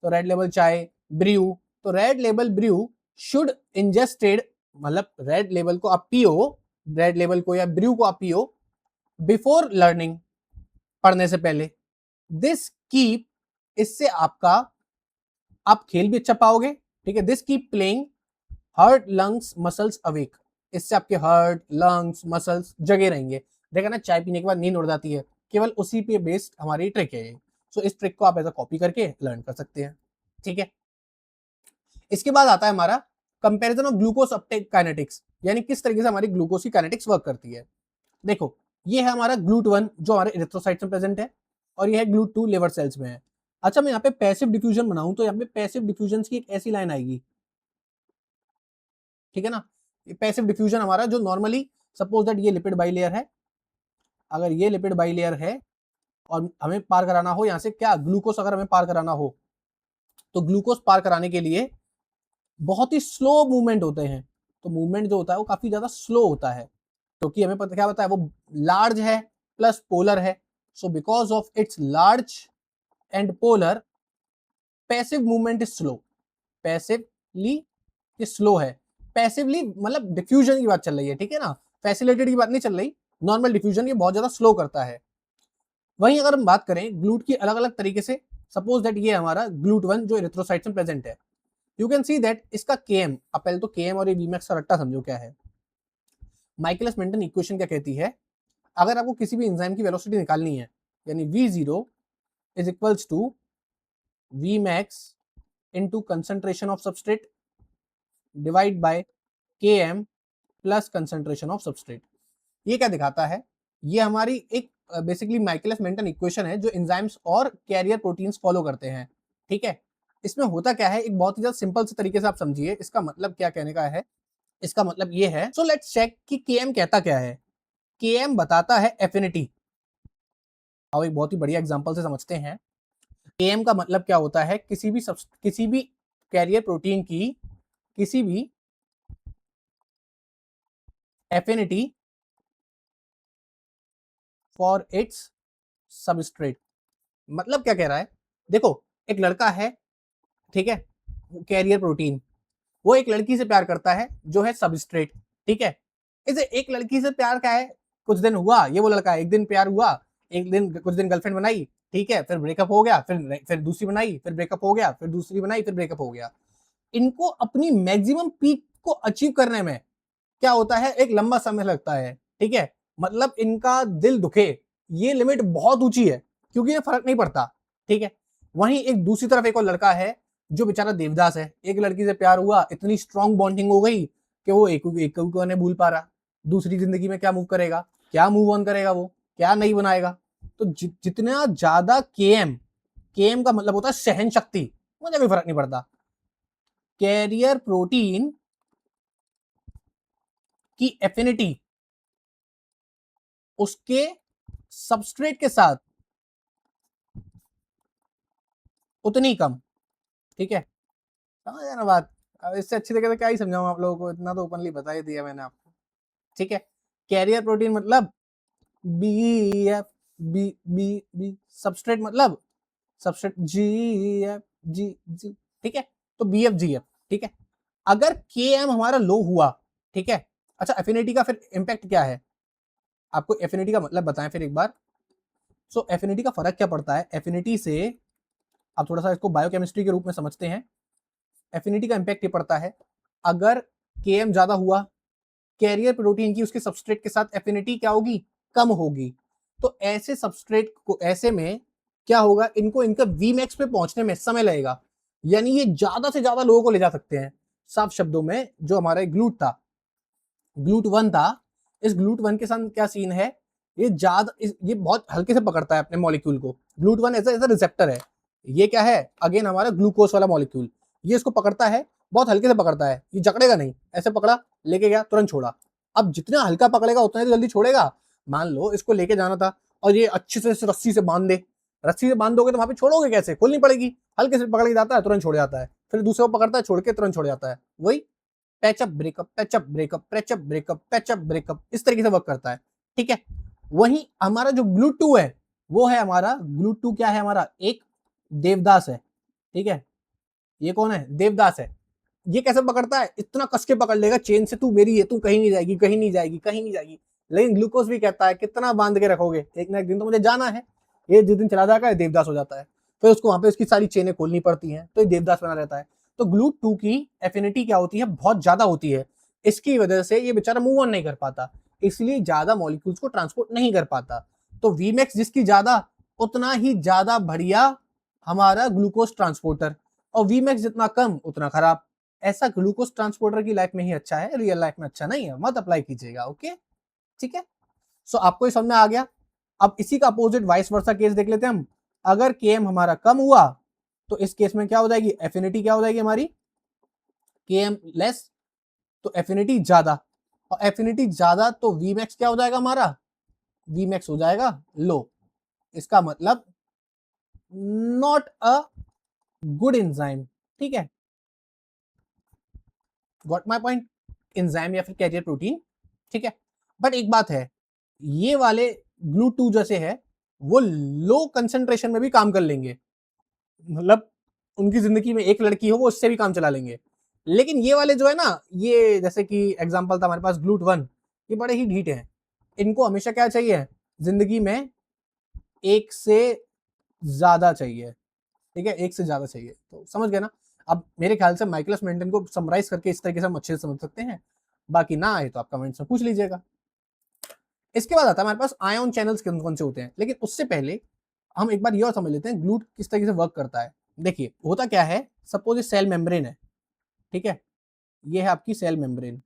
तो रेड लेबल चाय, ब्रू, तो Red Label Bru should ingested, मतलब रेड लेबल को आप पियो, रेड लेबल को या ब्रू को आप पियो बिफोर लर्निंग, पढ़ने से पहले। दिस कीप, इससे आपका आप खेल भी अच्छा पाओगे, ठीक है। This keep playing heart lungs muscles awake, इससे आपके हार्ट लंग्स मसल्स जगे रहेंगे। देखा ना, चाय पीने के बाद नींद उड़ जाती है, केवल उसी पे बेस्ड हमारी ट्रिक है ये। सो इस ट्रिक को आप ऐसा कॉपी करके लर्न कर सकते हैं, ठीक है। इसके बाद आता है हमारा comparison of glucose Uptake kinetics, यानी किस तरीके से हमारी ग्लूकोज की काइनेटिक्स वर्क करती है। देखो ये है हमारा ग्लूट 1 जो हमारे इरिथ्रोसाइट्स में प्रेजेंट है, और ये है ग्लूट 2 लिवर सेल्स में है। अच्छा, मैं यहाँ पे पैसिव डिफ्यूजन बनाऊं तो यहाँ पे पैसिव डिफ्यूजन की एक ऐसी लाइन आएगी, ठीक है ना। पैसिव डिफ्यूजन हमारा जो नॉर्मली, सपोज दैट ये लिपिड बाइलेयर है, अगर ये लिपिड बाइलेयर है और हमें पार कराना हो यहाँ से क्या, ग्लूकोज अगर हमें पार कराना हो, तो ग्लूकोज पार कराने के लिए बहुत ही स्लो मूवमेंट होते हैं, तो मूवमेंट जो होता है वो काफी ज्यादा स्लो होता है, क्योंकि हमें पता क्या पता है वो लार्ज है प्लस पोलर है। So because of its large and polar, passive movement is slow, passively ये स्लो है, पैसिवली मतलब डिफ्यूजन की बात चल रही है, ठीक है ना, फैसिलिटेड की बात नहीं चल रही, नॉर्मल डिफ्यूजन ये बहुत ज्यादा स्लो करता है। वहीं अगर हम बात करें ग्लूट की अलग अलग तरीके से, सपोज दैट ये हमारा ग्लूट 1 जो एरिथ्रोसाइट्स में प्रेजेंट है, यू कैन सी दैट इसका केएम, अब पहले तो केएम और ये वीमैक्स का रट्टा समझो क्या है। माइकलिस मेंटन इक्वेशन क्या कहती है, अगर आपको किसी भी एंजाइम की वेलोसिटी निकालनी है, यानी V0 is equals to Vmax into concentration of substrate divide by Km plus concentration of substrate. ये क्या दिखाता है, ये हमारी एक बेसिकली माइकलिस मेंटन इक्वेशन है जो एंजाइम्स और कैरियर प्रोटीन्स फॉलो करते हैं, ठीक है। इसमें होता क्या है, एक बहुत ही ज्यादा सिंपल से तरीके से आप समझिए इसका मतलब क्या कहने का है। इसका मतलब ये है, सो लेट्स चेक कि Km कहता क्या है। Km बताता है एफिनिटी। अब एक बहुत ही बढ़िया एग्जांपल से समझते हैं। Km का मतलब क्या होता है, किसी भी कैरियर प्रोटीन की किसी भी एफिनिटी फॉर इट्स सबस्ट्रेट। मतलब क्या कह रहा है, देखो एक लड़का है, ठीक है, कैरियर प्रोटीन, वो एक लड़की से प्यार करता है जो है सबस्ट्रेट, ठीक है। इसे एक लड़की से प्यार क्या है, कुछ दिन हुआ, ये वो लड़का एक दिन प्यार हुआ, एक दिन कुछ दिन गर्लफ्रेंड बनाई, ठीक है, फिर ब्रेकअप हो गया, फिर दूसरी बनाई, फिर ब्रेकअप हो गया, फिर दूसरी बनाई, फिर ब्रेकअप हो गया। इनको अपनी मैक्सिमम पीक को अचीव करने में क्या होता है, एक लंबा समय लगता है, ठीक है। मतलब इनका दिल दुखे, ये लिमिट बहुत ऊंची है, क्योंकि ये फर्क नहीं पड़ता, ठीक है। वहीं एक दूसरी तरफ एक और लड़का है जो बेचारा देवदास है, एक लड़की से प्यार हुआ, इतनी स्ट्रॉन्ग बॉन्डिंग हो गई कि वो एक को नहीं भूल पा रहा, दूसरी जिंदगी में क्या मूव करेगा, क्या मूव ऑन करेगा, वो क्या नहीं बनाएगा। तो जितना ज्यादा केएम का मतलब होता है सहन शक्ति, मुझे कोई फर्क नहीं पड़ता। कैरियर प्रोटीन की एफिनिटी उसके सबस्ट्रेट के साथ उतनी कम, ठीक है, समझ ना बात। अब इससे अच्छी तरीके से क्या ही समझाऊं आप लोगों को, इतना तो ओपनली बता ही दिया मैंने आपको, ठीक है। कैरियर प्रोटीन मतलब B F B B B, substrate मतलब substrate G F G G, ठीक है, तो बी एफ जी एफ, ठीक है। अगर के एम हमारा लो हुआ, ठीक है, अच्छा एफिनिटी का फिर इंपैक्ट क्या है, आपको एफिनिटी का मतलब बताएं फिर एक बार। सो एफिनिटी का फर्क क्या पड़ता है, एफिनिटी से आप थोड़ा सा इसको बायोकेमिस्ट्री के रूप में समझते हैं। एफिनिटी का इंपैक्ट ये पड़ता है, अगर केएम ज्यादा हुआ, कैरियर प्रोटीन की उसके सबस्ट्रेट के साथ एफिनिटी क्या होगी, कम होगी, तो ऐसे सबस्ट्रेट को, ऐसे में क्या होगा, इनको इनका वीमैक्स पे पहुंचने में समय लगेगा। यानी ये ज्यादा से ज्यादा लोगों को ले जा सकते हैं। साफ शब्दों में जो हमारा ग्लूट था, ग्लूट वन था, इस ग्लूट वन के साथ क्या सीन है, ये बहुत हल्के से पकड़ता है अपने मॉलिक्यूल को। GLUT one as a receptor है। ये क्या है, अगेन हमारा ग्लूकोज वाला मॉलिक्यूल, ये इसको पकड़ता है, बहुत हल्के से पकड़ता है, ये जकड़ेगा नहीं, ऐसे पकड़ा, लेके गया, तुरंत छोड़ा। अब जितना हल्का पकड़ेगा उतना ही जल्दी छोड़ेगा। मान लो इसको लेके जाना था और ये अच्छे से रस्सी से बांध दे, रस्सी से बांध दोगे तो वहां पे छोड़ोगे कैसे, खोलनी पड़ेगी। हल्के से पकड़ के जाता है, तुरंत छोड़ जाता है, फिर दूसरे को पकड़ता है, छोड़ के तुरंत छोड़ जाता है। वही patch up breakup, patch up breakup, patch up breakup, patch up breakup, इस तरीके से वर्क करता है। ठीक है, वही हमारा जो ग्लूट टू है, वो है हमारा ग्लूट टू, क्या है हमारा, एक देवदास है। ठीक है, ये कौन है, देवदास है। ये कैसे पकड़ता है, इतना कस के पकड़ लेगा चेन से, तू मेरी है, तू कहीं नहीं जाएगी, कहीं नहीं जाएगी, कहीं नहीं जाएगी। लेकिन ग्लूकोज भी कहता है कितना बांध के रखोगे, एक ना एक दिन तो मुझे जाना है। ये जिस दिन चला जाएगा देवदास हो जाता है, फिर उसको वहां पे उसकी सारी चेनें खोलनी पड़ती हैं, तो ये देवदास बना रहता है। तो ग्लूट टू की एफिनिटी क्या होती है, बहुत ज्यादा होती है। इसकी वजह से ये बेचारा मूव ऑन नहीं कर पाता, इसलिए ज्यादा मॉलिक्यूल्स को ट्रांसपोर्ट नहीं कर पाता। तो वीमैक्स जिसकी ज्यादा, उतना ही ज्यादा बढ़िया हमारा ग्लूकोज ट्रांसपोर्टर, और वीमैक्स जितना कम उतना खराब। ऐसा ग्लूकोज ट्रांसपोर्टर की लाइफ में ही अच्छा है, रियल लाइफ में अच्छा नहीं है, मत अप्लाई कीजिएगा। ओके, ठीक है। सो आपको ये समझ में आ गया। अब इसी का अपोजिट वाइस वर्सा केस देख लेते हैं हम। अगर केएम हमारा कम हुआ तो इस केस में क्या हो जाएगी, एफिनिटी क्या हो जाएगी हमारी, केएम लेस तो एफिनिटी ज्यादा, और एफिनिटी ज्यादा तो वीमैक्स क्या हो जाएगा हमारा, वीमैक्स हो जाएगा लो। इसका मतलब नॉट अ गुड एंजाइम। ठीक है, गॉट माय पॉइंट, एंजाइम या फिर कैरियर प्रोटीन। ठीक है, बट एक बात है, ये वाले ग्लू टू जैसे है, वो लो कंसेंट्रेशन में भी काम कर लेंगे। मतलब उनकी जिंदगी में एक लड़की हो, वो उससे भी काम चला लेंगे। लेकिन ये वाले जो है ना, ये जैसे कि एग्जांपल था हमारे पास ग्लूट वन, ये बड़े ही ढीठ हैं। इनको हमेशा क्या चाहिए जिंदगी में, एक से ज्यादा चाहिए। ठीक है, एक से ज्यादा चाहिए, तो समझ गए ना। अब मेरे ख्याल से माइकलस मेंटन को समराइज करके इस तरीके से हम अच्छे से समझ सकते हैं। बाकी ना आए तो आप कमेंट्स में पूछ लीजिएगा। इसके बाद आता है हमारे पास आयोन चैनल्स कौन कौन से होते हैं, लेकिन उससे पहले हम एक बार ये और समझ लेते हैं ग्लूट किस तरीके से वर्क करता है। देखिए होता क्या है, सपोज ये सेल मेम्ब्रेन है। ठीक है, ये है आपकी सेल मेम्ब्रेन,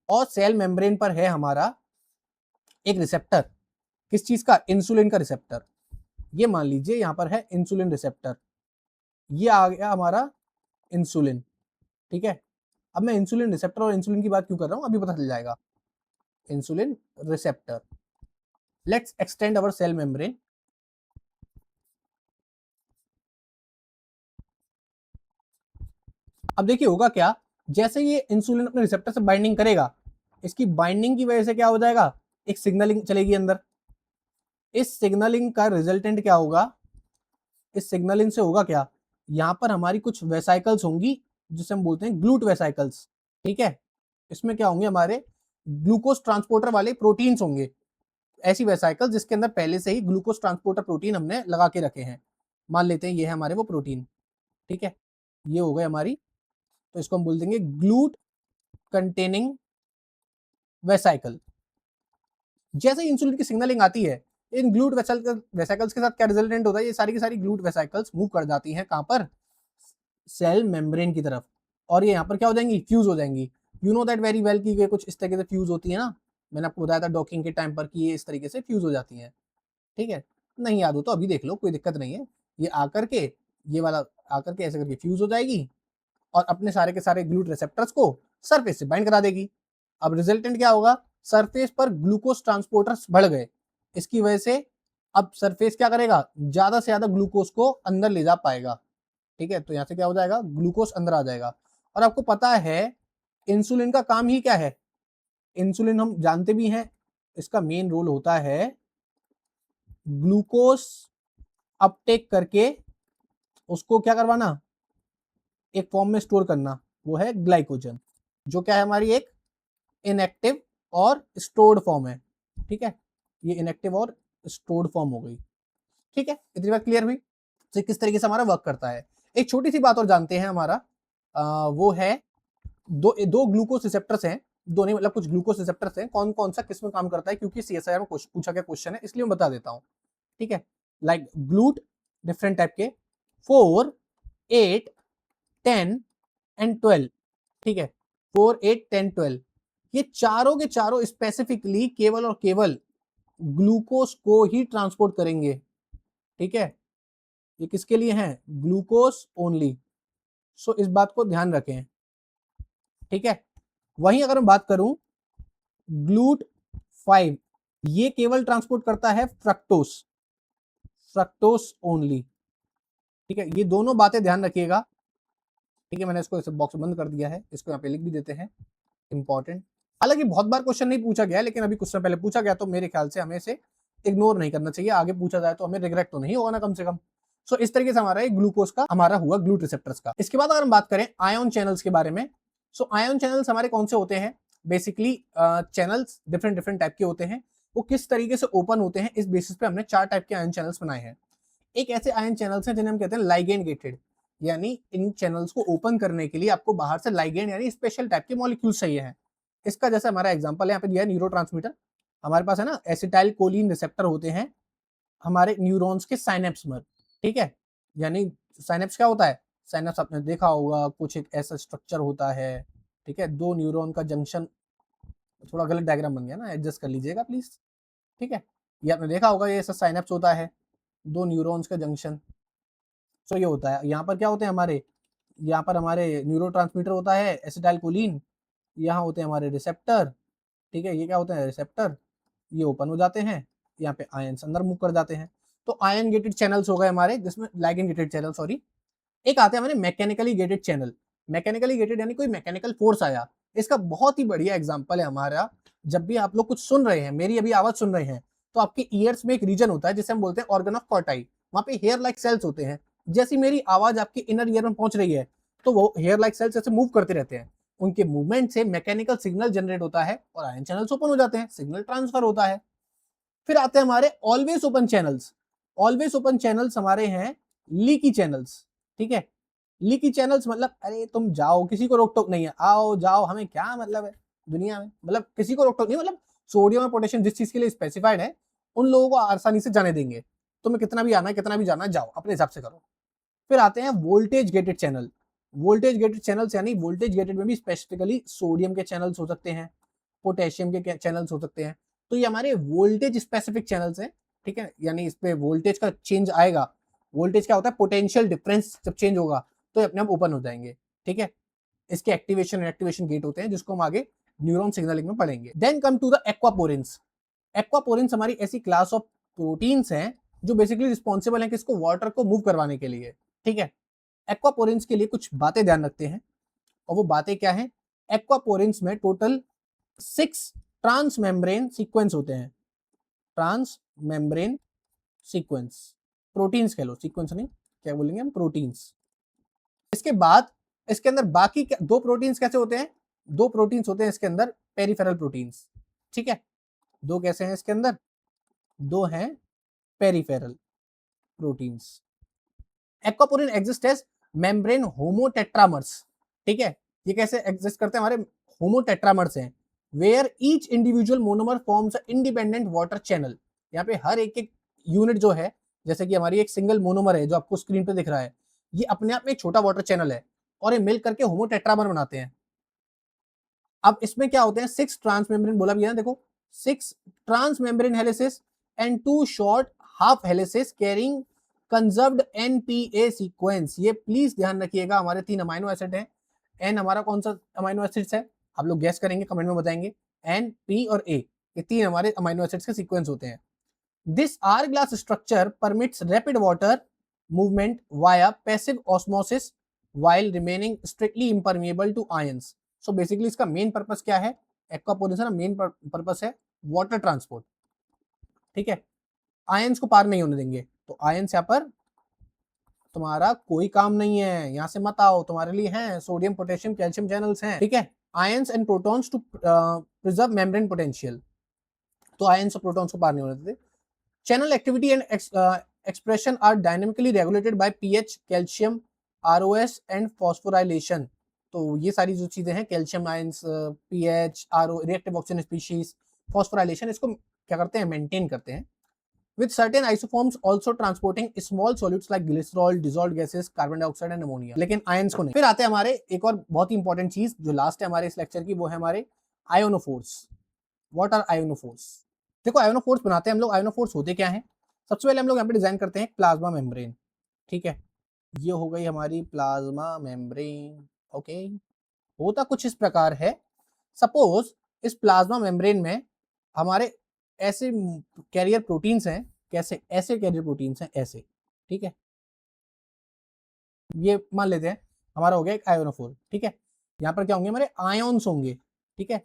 और सेल मेम्ब्रेन पर है हमारा एक रिसेप्टर, किस चीज का, इंसुलिन का रिसेप्टर। ये मान लीजिए यहाँ पर है इंसुलिन रिसेप्टर, ये आ गया हमारा इंसुलिन। ठीक है, अब मैं इंसुलिन रिसेप्टर और इंसुलिन की बात क्यों कर रहा हूं, अभी पता चल जाएगा। Insulin receptor, let's extend our cell membrane. अब देखिए होगा क्या, जैसे ये इंसुलिन अपने रिसेप्टर से बाइंडिंग करेगा, इसकी बाइंडिंग की वजह से क्या हो जाएगा, एक सिग्नलिंग चलेगी अंदर। इस सिग्नलिंग का रिजल्टेंट क्या होगा, इस सिग्नलिंग से होगा क्या, यहां पर हमारी कुछ वेसाइकल्स होंगी, जिसे हम बोलते हैं ग्लूट वेसाइकल्स। ठीक है, इसमें क्या होंगे, हमारे ग्लूकोज ट्रांसपोर्टर वाले प्रोटीन्स होंगे, ऐसी वेसाइकल जिसके अंदर पहले से ही ग्लूकोज ट्रांसपोर्टर प्रोटीन हमने लगा के रखे हैं। मान लेते हैं ये है हमारे वो प्रोटीन। ठीक है, ये हो गए हमारी, तो इसको हम बोल देंगे ग्लूट कंटेनिंग वेसाइकल। जैसे ही इंसुलिन की सिग्नलिंग आती है, इन ग्लूट वेसाइकल्स के साथ क्या रिजल्टेंट होता है, ये सारी की सारी ग्लूट वेसाइकल्स मूव कर जाती हैं कहां पर, सेल मेम्ब्रेन की तरफ, और ये यहाँ पर क्या हो जाएंगी, फ्यूज हो जाएंगी। You know that very well कि ये कुछ इस तरीके से फ्यूज होती है ना, मैंने आपको बताया था डॉकिंग के टाइम पर कि ये इस तरीके से फ्यूज हो जाती हैं। ठीक है, नहीं याद हो तो अभी देख लो, कोई दिक्कत नहीं है। ये आकर के, ये वाला आकर के ऐसे करके फ्यूज हो जाएगी, और अपने सारे के सारे ग्लूट रिसेप्टर्स को सरफेस से बाइंड करा देगी। अब रिजल्टेंट क्या होगा, सरफेस पर ग्लूकोज ट्रांसपोर्टर्स बढ़ गए, इसकी वजह से अब सरफेस क्या करेगा, ज्यादा से ज्यादा ग्लूकोज को अंदर ले जा पाएगा। ठीक है, तो यहाँ से क्या हो जाएगा, ग्लूकोज अंदर आ जाएगा। और आपको पता है इंसुलिन का काम ही क्या है, इंसुलिन हम जानते भी हैं, इसका मेन रोल होता है ग्लूकोज अपटेक करके उसको क्या करवाना, एक फॉर्म में स्टोर करना, वो है ग्लाइकोजन, जो क्या है हमारी एक इनएक्टिव और स्टोर्ड फॉर्म है। ठीक है, ये इनएक्टिव और स्टोर्ड फॉर्म हो गई। ठीक है, इतनी बात क्लियर हुई, तो किस तरीके से हमारा वर्क करता है। एक छोटी सी बात और जानते हैं हमारा, वो है दो दो ग्लूकोज रिसेप्टर्स हैं, दो नहीं मतलब कुछ ग्लूकोज रिसेप्टर्स हैं, कौन कौन सा किस में काम करता है, क्योंकि सीएसआईआर में पूछा गया क्वेश्चन है, इसलिए मैं बता देता हूँ। ठीक है, लाइक ग्लूट डिफरेंट टाइप के 4, 8, 10 एंड 12, ठीक है, 4, 8, 10, 12, ये चारों के चारों स्पेसिफिकली केवल और केवल ग्लूकोज को ही ट्रांसपोर्ट करेंगे, ठीक है, ये किसके लिए हैं, ग्लूकोज ओनली। सो इस बात को ध्यान रखें, ठीक है। वहीं अगर मैं बात करूं ग्लूट 5, ये केवल ट्रांसपोर्ट करता है फ्रक्टोस, फ्रक्टोस ओनली, ठीक है, ये दोनों बातें ध्यान रखिएगा, ठीक है। मैंने इसको इस बॉक्स बंद कर दिया है, इसको यहाँ पे लिख भी देते हैं, इंपॉर्टेंट। हालांकि बहुत बार क्वेश्चन नहीं पूछा गया, लेकिन अभी कुछ समय पहले पूछा गया, तो मेरे ख्याल से हमें इसे इग्नोर नहीं करना चाहिए, आगे पूछा जाए तो हमें रिग्रेट तो नहीं होगा ना कम से कम। सो इस तरीके से हमारा ग्लूकोज का हमारा हुआ ग्लूट रिसेप्टर्स का। इसके बाद अगर हम बात करें आयन चैनल्स के बारे में, सो आयन चैनल्स हमारे कौन से होते हैं, basically channels different different type के होते हैं, वो किस तरीके से ओपन होते हैं, इस बेसिस पे हमने 4 टाइप के आयन चैनल्स बनाए हैं। एक ऐसे आयन चैनल्स हैं जिन्हें हम कहते हैं लाइगेंड गेटेड, यानी इन चैनल्स को ओपन करने के लिए आपको बाहर से लाइगेंड यानी स्पेशल टाइप के मॉलिक्यूल्स चाहिए हैं। इसका जैसे हमारा एग्जांपल यहाँ पे दिया है न्यूरोट्रांसमीटर, हमारे पास है ना एसिटाइल कोलिन रिसेप्टर होते हैं हमारे न्यूरॉन्स के साइनेप्स में, ठीक है, यानी साइनेप्स क्या होता है, साइनेप्स आपने देखा होगा कुछ एक ऐसा स्ट्रक्चर होता है, ठीक है, दो न्यूरॉन का जंक्शन, थोड़ा गलत डायग्राम बन गया ना, एडजस्ट कर लीजिएगा प्लीज, ठीक है, ये आपने देखा होगा, ये ऐसा साइनेप्स होता है, दो न्यूरॉन्स का जंक्शन। सो ये होता है, यहाँ पर क्या होते हैं हमारे, यहाँ पर हमारे न्यूरोट्रांसमीटर होता है एसिटाइलकोलिन, यहाँ होते हैं हमारे रिसेप्टर, ठीक है, ये क्या होते हैं रिसेप्टर, ये ओपन हो जाते हैं, यहाँ पे आयंस अंदर मूव कर जाते हैं। तो आयन गेटेड चैनल्स हो गए हमारे, जिसमें लाइगेंड गेटेड चैनल, सॉरी। एक आते हैं हमारे mechanically gated channel, mechanically gated यानी कोई मैकेनिकल फोर्स आया, इसका बहुत ही बढ़िया एग्जांपल है हमारा, जब भी आप लोग कुछ सुन रहे हैं, मेरी अभी आवाज सुन रहे हैं, तो आपके ईयर्स में एक रीजन होता है जिसे हम बोलते हैं ऑर्गन ऑफ कॉर्टाई, वहां पे हेयर लाइक सेल्स होते हैं, जैसी मेरी आवाज आपके इनर ईयर में पहुंच रही है, तो वो हेयर लाइक सेल्स ऐसे मूव करते रहते हैं, उनके मूवमेंट से मैकेनिकल सिग्नल जनरेट होता है और आयन चैनल्स ओपन हो जाते हैं, सिग्नल ट्रांसफर होता है। फिर आते हैं हमारे always open channels, always open channels हमारे हैं लीकी चैनल्स, ठीक है, लीकी चैनल्स मतलब अरे तुम जाओ, किसी को रोक टोक नहीं है, आओ जाओ, हमें क्या मतलब है दुनिया में, मतलब किसी को रोक टोक नहीं, मतलब सोडियम और पोटेशियम जिस चीज के लिए स्पेसिफाइड है उन लोगों को आसानी से जाने देंगे, तुम्हें कितना भी आना है कितना भी जाना है, जाओ अपने हिसाब से करो। फिर आते हैं voltage gated channel, voltage gated channels यानी वोल्टेज गेटेड में भी स्पेसिफिकली सोडियम के चैनल्स हो सकते हैं, पोटेशियम के चैनल्स हो सकते हैं, तो ये हमारे वोल्टेज स्पेसिफिक चैनल्स हैं, ठीक है, यानी इस पे वोल्टेज का चेंज आएगा, वोल्टेज क्या होता है, पोटेंशियल डिफरेंस जब चेंज होगा तो अपने आप ओपन हो जाएंगे, ठीक है, इसके एक्टिवेशन एंड एक्टिवेशन गेट होते हैं जिसको हम आगे न्यूरॉन सिग्नलिंग में पढ़ेंगे। Then come to the aquaporins, aquaporins हमारी ऐसी क्लास ऑफ प्रोटीन्स हैं जो बेसिकली रिस्पॉन्सिबल है किसको, वाटर को मूव करवाने के लिए, ठीक है। एक्वापोरिन्स के लिए कुछ बातें ध्यान रखते हैं, और वो बातें क्या हैं, एक्वापोरिन्स में टोटल 6 ट्रांस मेम्ब्रेन सीक्वेंस होते हैं, ट्रांस मेम्ब्रेन सीक्वेंस, प्रोटीन्स कह लो, सीक्वेंस नहीं, क्या बोलेंगे हम, प्रोटीन्स। इसके बाद इसके अंदर बाकी दो प्रोटीन्स कैसे होते हैं, दो प्रोटीन्स होते हैं इसके अंदर पेरिफेरल प्रोटीन्स, ठीक है, दो कैसे हैं इसके अंदर, दो हैं peripheral proteins. Aquaporin exist as membrane homotetramers, ठीक है, ये कैसे एग्जिस्ट करते हैं, हमारे होमोटेट्रामर्स हैं, where each individual monomer forms a independent water channel, यहाँ पे हर एक एक यूनिट जो है, जैसे कि हमारी एक सिंगल मोनोमर है जो आपको स्क्रीन पे दिख रहा है, ये अपने आप में एक छोटा वाटर चैनल है, और ये मिल करके होमोटेट्रामर बनाते हैं। अब इसमें क्या होते हैं, 6 ट्रांस मेम्ब्रेन बोला भी है ना, देखो 6 trans membrane helices and 2 short half helices carrying conserved NPA sequence, ये प्लीज ध्यान रखिएगा, हमारे 3 अमाइनो एसिड हैं, एन हमारा कौन सा अमाइनो एसिड्स है, आप लोग गैस करेंगे कमेंट में बताएंगे, एन पी और ए, ये 3 हमारे अमाइनो एसिड्स के सीक्वेंस होते हैं। This hourglass structure permits rapid water movement via passive osmosis while remaining strictly impermeable to ions. So basically इसका मेन पर्पस क्या है, एक्वापोरिन का मेन पर्पस है वाटर ट्रांसपोर्ट, ठीक है, आयंस को पार नहीं होने देंगे, तो आयंस यहाँ पर तुम्हारा कोई काम नहीं है, यहाँ से मत आओ, तुम्हारे लिए हैं सोडियम पोटेशियम कैल्शियम चैनल्स हैं, ठीक है, ions and protons to preserve membrane potential, तो आयंस और प्रोटॉन्स को पार नहीं होने देते। Channel activity and expression are dynamically regulated by pH, calcium, ROS and phosphorylation, तो ये सारी जो चीजें हैं, calcium ions, pH, RO, reactive oxygen species, phosphorylation, इसको क्या करते हैं, मेंटेन करते हैं। with certain isoforms also transporting small solutes like glycerol, dissolved gases, carbon dioxide and ammonia, लेकिन आयंस को नहीं। फिर आते हैं हमारे एक और बहुत ही इंपॉर्टेंट चीज जो लास्ट है हमारे इस लेक्चर की, वो है हमारे आयोनोफोर्स। What are आयोनोफोर्स? देखो आयोनोफोर्स बनाते हैं हम लोग। आयोनोफोर्स होते क्या हैं? सबसे पहले हम लोग यहाँ पे डिजाइन करते हैं प्लाज्मा मेम्ब्रेन, ठीक है। ये हो गई हमारी प्लाज्मा मेम्ब्रेन, ओके। होता कुछ इस प्रकार है, सपोज इस प्लाज्मा मेम्ब्रेन में हमारे ऐसे कैरियर प्रोटीन्स हैं, कैसे? ऐसे कैरियर प्रोटीन्स हैं, ऐसे, ठीक है। ये मान लेते हैं हमारा हो गया एक आयोनोफोर, ठीक है। यहाँ पर क्या होंगे? हमारे आयोन्स होंगे, ठीक है।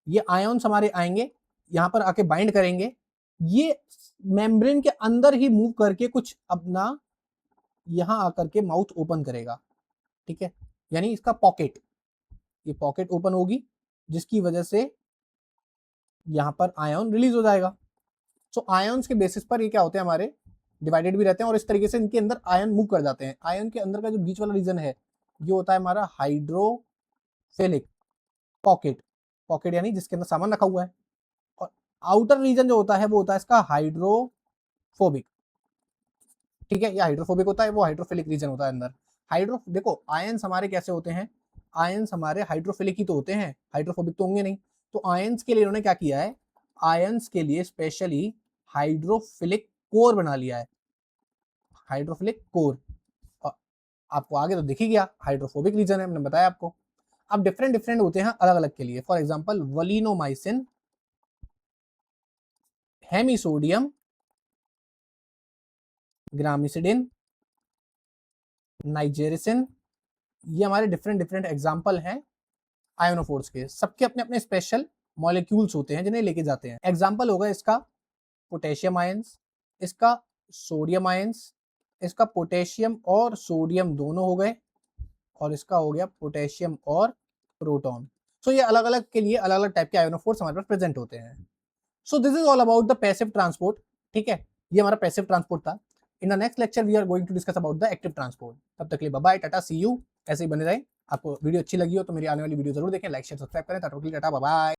ये आयोन्स हमारे आएंगे, यहाँ पर आके बाइंड करेंगे, ये मेम्ब्रेन के अंदर ही मूव करके कुछ अपना यहाँ आकर के माउथ ओपन करेगा, ठीक है। यानी इसका पॉकेट, ये पॉकेट ओपन होगी जिसकी वजह से यहाँ पर आयन रिलीज हो जाएगा। सो आयन्स के बेसिस पर ये क्या होते हैं हमारे, डिवाइडेड भी रहते हैं और इस तरीके से इनके अंदर आयन मूव कर जाते हैं। आयन के अंदर का जो बीच वाला रीजन है ये होता है हमारा हाइड्रोफिलिक पॉकेट, पॉकेट यानी जिसके अंदर सामान रखा हुआ है। और आउटर रीजन जो होता है वो होता है इसका हाइड्रोफोबिक, ठीक है। ये हाइड्रोफोबिक होता है, वो हाइड्रोफिलिक रीजन होता है अंदर। देखो आयन्स हमारे कैसे होते हैं? आयन्स हमारे हाइड्रोफिलिक ही तो होते हैं, हाइड्रोफोबिक तो होंगे नहीं। तो आयन्स के लिए इन्होंने क्या किया है? आयन्स के लिए स्पेशली हाइड्रोफिलिक कोर बना लिया है, हाइड्रोफिलिक कोर। और आपको आगे तो दिख ही गया, हाइड्रोफोबिक रीजन है, मैंने बताया आपको। अब डिफरेंट डिफरेंट होते हैं अलग अलग के लिए। फॉर एग्जांपल वलिनोमाइसिन, हेमिसोडियम, ग्रामिसिडिन, नाइजेरिसिन, ये हमारे डिफरेंट डिफरेंट एग्जांपल हैं आयोनोफोर्स के। सबके अपने अपने स्पेशल मॉलिक्यूल्स होते हैं जिन्हें लेके जाते हैं। एग्जांपल होगा इसका पोटेशियम आयंस, इसका सोडियम आयंस, इसका पोटेशियम और सोडियम दोनों हो गए, और इसका हो गया पोटेशियम और प्रोटॉन। सो ये अलग अलग के लिए अलग अलग टाइप के आयोनोफोर्स हमारे पास प्रेजेंट होते हैं। So this is all about the passive transport, ठीक है। ये हमारा पैसिव ट्रांसपोर्ट था। In the next lecture we are going to discuss about the active transport. तब तक के लिए bye bye, tata, see you. ऐसे ही बने रहे। आपको वीडियो अच्छी लगी हो तो मेरी आने वाली वीडियो जरूर देखें, लाइक शेयर सब्सक्राइब करें। Tata bye bye.